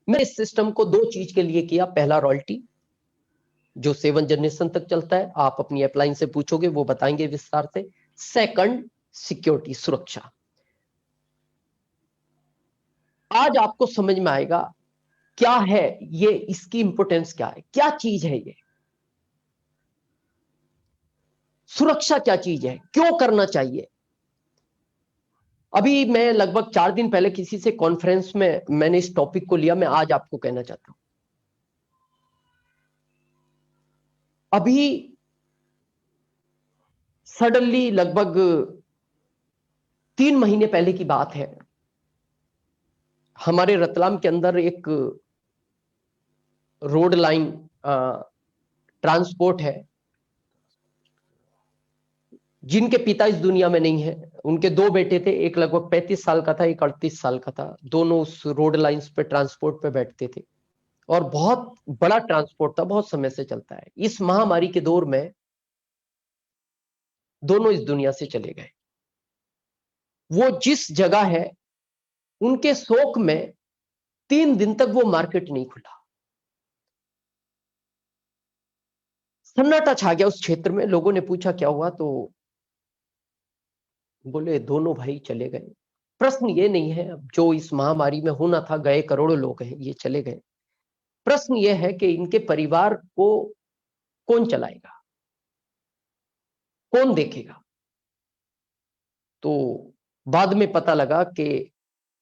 मैंने इस सिस्टम को दो चीज के लिए किया। पहला रॉयल्टी, जो 7 जनरेशन तक चलता है, आप अपनी अपलाइन से पूछोगे वो बताएंगे विस्तार से। सेकंड, सिक्योरिटी, सुरक्षा। आज आपको समझ में आएगा क्या है ये, इसकी इंपोर्टेंस क्या है, क्या चीज है ये सुरक्षा, क्या चीज है, क्यों करना चाहिए। अभी मैं लगभग 4 दिन पहले किसी से कॉन्फ्रेंस में मैंने इस टॉपिक को लिया। मैं आज आपको कहना चाहता हूं, अभी सडनली लगभग 3 महीने पहले की बात है, हमारे रतलाम के अंदर एक रोड लाइन ट्रांसपोर्ट है, जिनके पिता इस दुनिया में नहीं है। उनके 2 बेटे थे, एक लगभग 35 साल का था, एक 38 साल का था। दोनों उस रोड लाइंस पे ट्रांसपोर्ट पे बैठते थे और बहुत बड़ा ट्रांसपोर्ट था, बहुत समय से चलता है। इस महामारी के दौर में दोनों इस दुनिया से चले गए। वो जिस जगह है, उनके शोक में 3 दिन तक वो मार्केट नहीं खुला। सन्नाटा छा गया उस क्षेत्र में। लोगों ने पूछा क्या हुआ, तो बोले दोनों भाई चले गए। प्रश्न ये नहीं है अब जो इस महामारी में होना था, गए करोड़ों लोग हैं, ये चले गए। प्रश्न ये है कि इनके परिवार को कौन चलाएगा, कौन देखेगा। तो बाद में पता लगा कि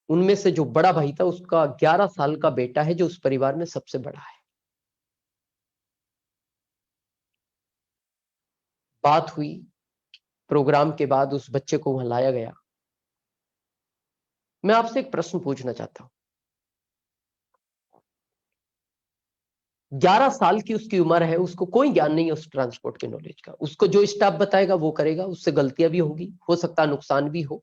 उनमें से जो बड़ा भाई था, उसका 11 साल का बेटा है, जो उस परिवार में सबसे बड़ा है। बात हुई, प्रोग्राम के बाद उस बच्चे को वहां लाया गया। मैं आपसे एक प्रश्न पूछना चाहता हूं। 11 साल की उसकी उम्र है, उसको कोई ज्ञान नहीं है उस ट्रांसपोर्ट के नॉलेज का। उसको जो स्टाफ बताएगा वो करेगा, उससे गलतियां भी होगी, हो सकता है नुकसान भी हो।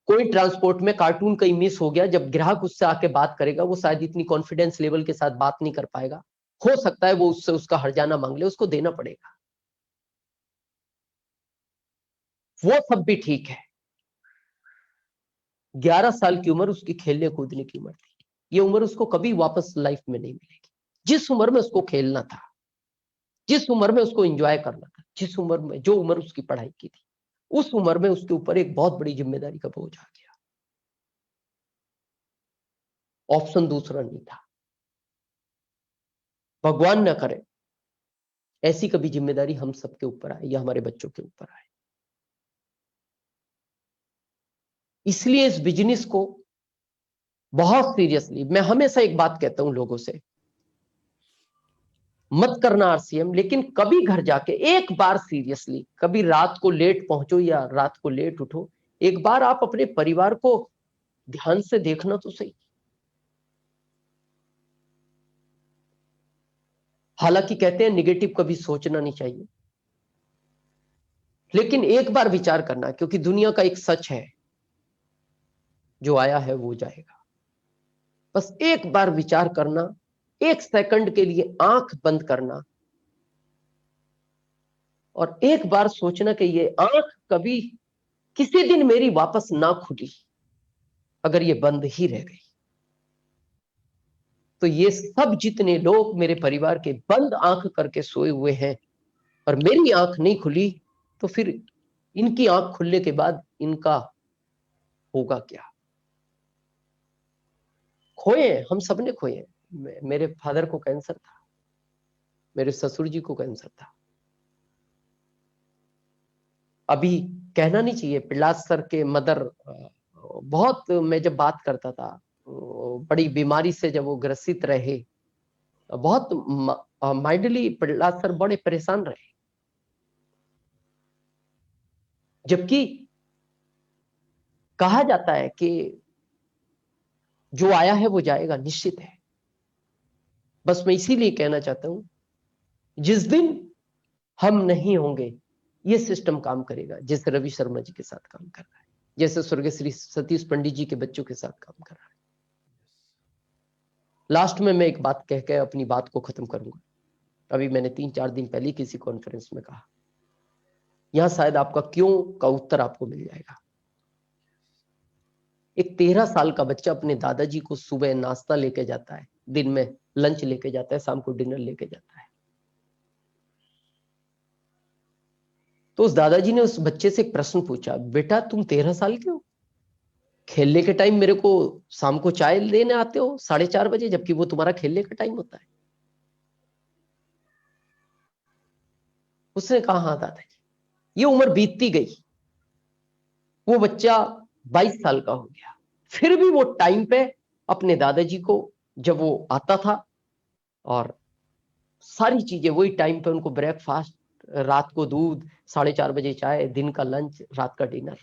कोई ट्रांसपोर्ट में कार्टून कहीं मिस हो गया, जब ग्राहक उससे आके बात करेगा, वो शायद इतनी कॉन्फिडेंस लेवल के साथ बात नहीं कर पाएगा। हो सकता है वो उससे उसका हर्जाना मांग ले, उसको देना पड़ेगा। वो सब भी ठीक है। 11 साल की उम्र उसकी खेलने कूदने की उम्र थी। ये उम्र उसको कभी वापस लाइफ में नहीं मिलेगी। जिस उम्र में उसको खेलना था, जिस उम्र में उसको एंजॉय करना था, जिस उम्र में, जो उम्र उसकी पढ़ाई की थी, उस उम्र में उसके ऊपर एक बहुत बड़ी जिम्मेदारी का बोझ आ गया। ऑप्शन दूसरा नहीं था। भगवान न करे ऐसी कभी जिम्मेदारी हम सबके ऊपर आए या हमारे बच्चों के ऊपर आए। इसलिए इस बिजनेस को बहुत सीरियसली, मैं हमेशा एक बात कहता हूं लोगों से, मत करना आरसीएम, लेकिन कभी घर जाके एक बार सीरियसली, कभी रात को लेट पहुंचो या रात को लेट उठो, एक बार आप अपने परिवार को ध्यान से देखना तो सही। हालांकि कहते हैं निगेटिव कभी सोचना नहीं चाहिए, लेकिन एक बार विचार करना, क्योंकि दुनिया का एक सच है, जो आया है वो जाएगा। बस एक बार विचार करना, 1 सेकंड के लिए आंख बंद करना और एक बार सोचना कि ये आंख कभी किसी दिन मेरी वापस ना खुली, अगर ये बंद ही रह गई, तो ये सब जितने लोग मेरे परिवार के बंद आंख करके सोए हुए हैं और मेरी आंख नहीं खुली, तो फिर इनकी आंख खुलने के बाद इनका होगा क्या। खोए, हम सबने खोए। मेरे फादर को कैंसर था, मेरे ससुर जी को कैंसर था। अभी कहना नहीं चाहिए, प्रहलाद सर के मदर, बहुत, मैं जब बात करता था, बड़ी बीमारी से जब वो ग्रसित रहे, बहुत माइंडली प्रहलाद सर बड़े परेशान रहे। जबकि कहा जाता है कि जो आया है वो जाएगा, निश्चित है। बस मैं इसीलिए कहना चाहता हूं, जिस दिन हम नहीं होंगे, ये सिस्टम काम करेगा, जैसे रवि शर्मा जी के साथ काम कर रहा है, जैसे स्वर्गीय श्री सतीश पंडित जी के बच्चों के साथ काम कर रहा है। लास्ट में मैं एक बात कह के अपनी बात को खत्म करूंगा। अभी मैंने 3-4 दिन पहले किसी कॉन्फ्रेंस में कहा, यहां शायद आपका क्यों का उत्तर आपको मिल जाएगा। एक 13 साल का बच्चा अपने दादाजी को सुबह नाश्ता लेके जाता है, दिन में लंच लेके जाता है, शाम को डिनर लेके जाता है। तो उस दादाजी ने उस बच्चे से एक प्रश्न पूछा, बेटा तुम 13 साल के हो, खेलने के टाइम मेरे को शाम को चाय लेने आते हो 4:30 बजे, जबकि वो तुम्हारा खेलने का टाइम होता है। उसने कहा हाँ दादाजी। ये उम्र बीतती गई, वो बच्चा 22 साल का हो गया, फिर भी वो टाइम पे अपने दादाजी को, जब वो आता था और सारी चीजें वही टाइम पे, उनको ब्रेकफास्ट, रात को दूध, 4:30 बजे चाय, दिन का लंच, रात का डिनर।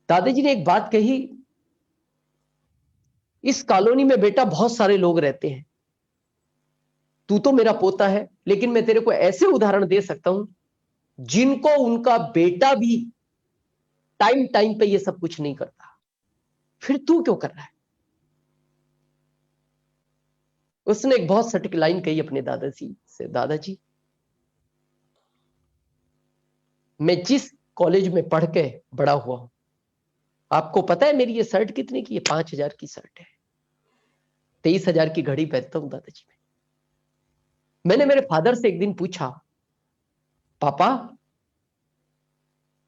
दादाजी ने एक बात कही, इस कॉलोनी में बेटा बहुत सारे लोग रहते हैं, तू तो मेरा पोता है, लेकिन मैं तेरे को ऐसे उदाहरण दे सकता हूं जिनको उनका बेटा भी टाइम टाइम पे ये सब कुछ नहीं करता, फिर तू क्यों कर रहा है? उसने एक बहुत सटीक लाइन कही अपने दादाजी से, दादाजी मैं जिस कॉलेज में पढ़ के बड़ा हुआ हूं, आपको पता है मेरी ये शर्ट कितने की है? 5,000 की शर्ट है। 23,000 की घड़ी पहनता हूं दादाजी में। मैंने मेरे फादर से एक दिन पूछा, पापा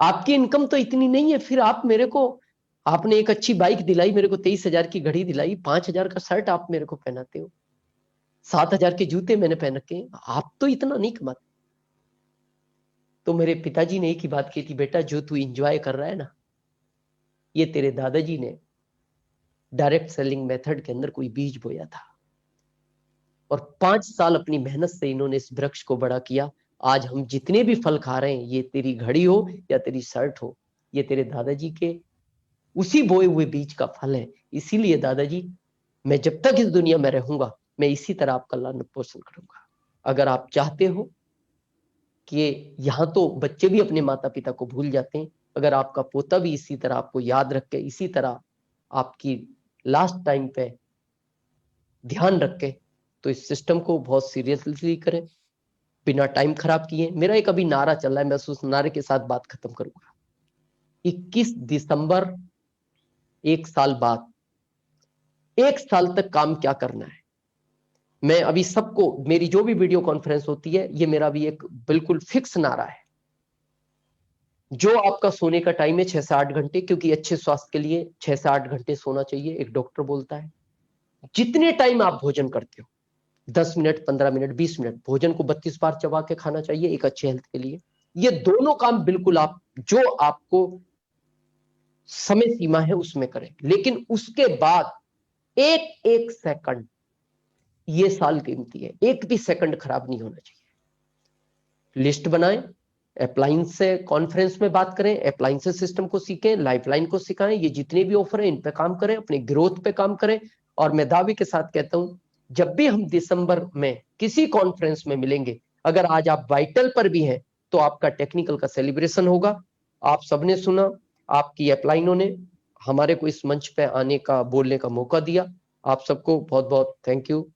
आपकी इनकम तो इतनी नहीं है, फिर आप मेरे को, आपने एक अच्छी बाइक दिलाई मेरे को, 23,000 की घड़ी दिलाई, 5,000 का शर्ट आप मेरे को पहनाते हो, 7,000 के जूते मैंने पहन रखे, आप तो इतना नहीं कमाते। तो मेरे पिताजी ने एक ही बात की थी, बेटा जो तू इंजॉय कर रहा है ना, ये तेरे दादाजी ने डायरेक्ट सेलिंग मेथड के अंदर कोई बीज बोया था, और 5 साल अपनी मेहनत से इन्होंने इस वृक्ष को बड़ा किया। आज हम जितने भी फल खा रहे हैं, ये तेरी घड़ी हो या तेरी शर्ट हो, ये तेरे दादाजी के उसी बोए हुए बीज का फल है। इसीलिए दादाजी, मैं जब तक इस दुनिया में रहूंगा, मैं इसी तरह आपका लालन पोषण करूंगा। अगर आप चाहते हो कि यहाँ तो बच्चे भी अपने माता पिता को भूल जाते हैं, अगर आपका पोता भी इसी तरह आपको याद रख के, इसी तरह आपकी लास्ट टाइम पे ध्यान रख के, तो इस सिस्टम को बहुत सीरियसली करें, बिना टाइम खराब किए। मेरा एक अभी नारा चल रहा है, मैं उस नारे के साथ बात खत्म करूंगा। 21 दिसंबर, एक साल बाद, एक साल तक काम क्या करना है, मैं अभी सबको, मेरी जो भी वीडियो कॉन्फ्रेंस होती है, ये मेरा भी एक बिल्कुल फिक्स नारा है। जो आपका सोने का टाइम है 6 से 8 घंटे, क्योंकि अच्छे स्वास्थ्य के लिए 6 से 8 घंटे सोना चाहिए, एक डॉक्टर बोलता है। जितने टाइम आप भोजन करते हो, 10 मिनट, 15 मिनट, 20 मिनट, भोजन को 32 बार चबा के खाना चाहिए एक अच्छे हेल्थ के लिए। ये दोनों काम बिल्कुल आप, जो आपको समय सीमा है उसमें करें, लेकिन उसके बाद एक एक सेकंड, ये साल कीमती है, एक भी सेकंड खराब नहीं होना चाहिए। लिस्ट बनाएं, अप्लायंस से कॉन्फ्रेंस में बात करें, अप्लायंसेस सिस्टम को सीखें, लाइफलाइन को सिखाएं, ये जितने भी ऑफर हैं इन पे काम करें, अपने ग्रोथ पे काम करें। और मैं दावे के साथ कहता हूं, जब भी हम दिसंबर में किसी कॉन्फ्रेंस में मिलेंगे, अगर आज आप वाइटल पर भी हैं, तो आपका टेक्निकल का सेलिब्रेशन होगा। आप सबने सुना, आपकी अप्लाइनों ने हमारे को इस मंच पे आने का, बोलने का मौका दिया। आप सबको बहुत बहुत थैंक यू।